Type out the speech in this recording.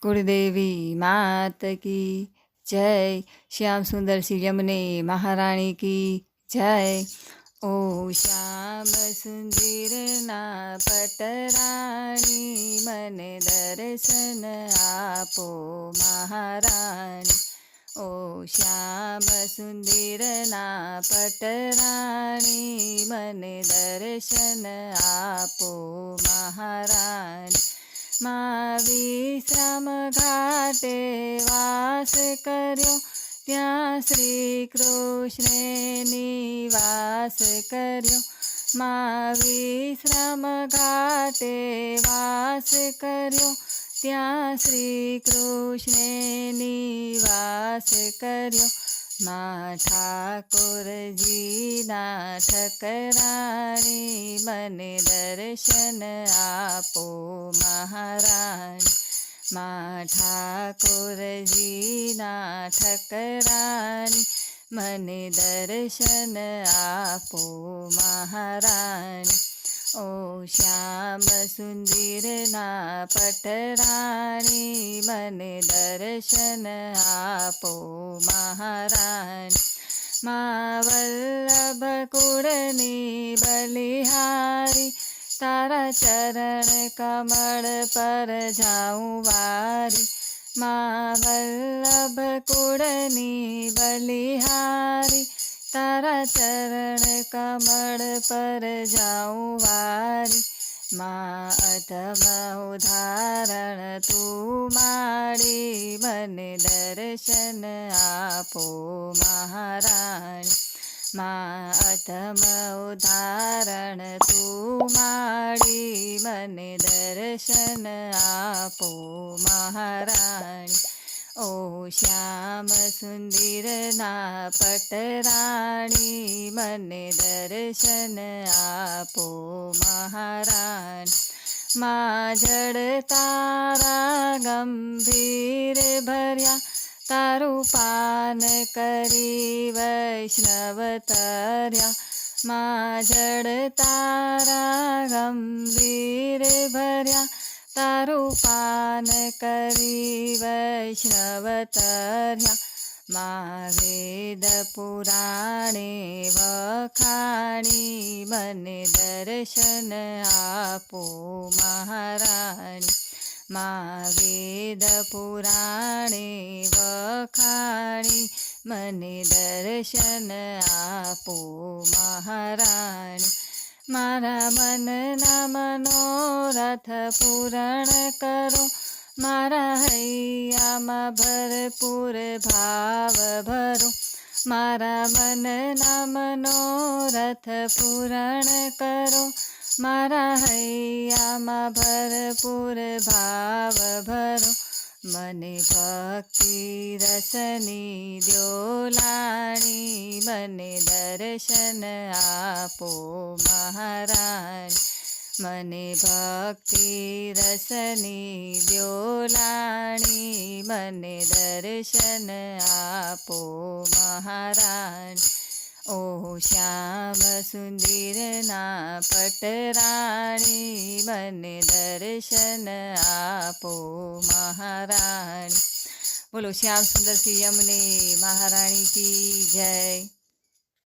कुलदेवी मात की जय। श्याम सुंदर सी यमुने महाराणी की जय। ओ श्याम सुंदर ना पटराणी मने दर्शन आपो महाराणी। ओ श्याम सुंदर ना पटराणी मने दर्शन आपो महाराणी। मां विश्राम घाटे वास कर्यो ત્યાં શ્રી કૃષ્ણે નિવાસ કર્યો। માં વિશ્રામ ઘાટે વાસ કર્યો ત્યાં શ્રી કૃષ્ણે નિવાસ કર્યો। માં ઠાકોરજીના ઠકરાણી મને દર્શન આપો મહારાણી। માં ઠાકોરજીના ઠકરાણી મને દર્શન આપો મહારાણી। ઓ શ્યામ સુંદરના પટરાણી મને દર્શન આપો મહારાણી। માં વલ્લભ કુળની બલિહારી તારા ચરણ કમળ પર જાઉં વારી। માં વલ્લભ કુળની બલિહારી તારા ચરણ કમળ પર જાઉં વારી। માં અધમ ઉદાહરણ તું માડી મને દર્શન આપો મહારાણી। માં અધમ ઉદાહરણ તું માડી મને દર્શન આપો મહારાણી। ઓ શ્યામ સુંદરના પટરાણી મને દર્શન આપો મહારાણી। માં જળ તારા ગંભીર ભર્યા તારું પાન કરી વૈષ્ણવ તર્યા। માં જળ તારા ગંભીર ભર્યા તારું પાન કરી વૈષ્ણવ તર્યા। માં વેદ પુરાણે વખાણી મને દર્શન આપો મહારાણી। માં વેદ પુરાણે વખાણી મને દર્શન આપો મહારાણી। મારા મનના મનોરથ પૂરણ કરો મારા હૈયામાં ભરપૂર ભાવ ભરો। મારા મનના મનોરથ પૂરણ કરો મારા હૈયામાં ભરપૂર ભાવ ભરો। મને ભક્તિ રસની દ્યોલાણી મને દર્શન આપો મહારાણી। મને ભક્તિ રસની દ્યોલાણી મને દર્શન આપો મહારાણી। ઓ શ્યામ સુંદરના પટરાણી મને દર્શન આપો મહારાણી। બોલો શ્યામ સુંદર શ્રી યમને મહારાણી કી જય।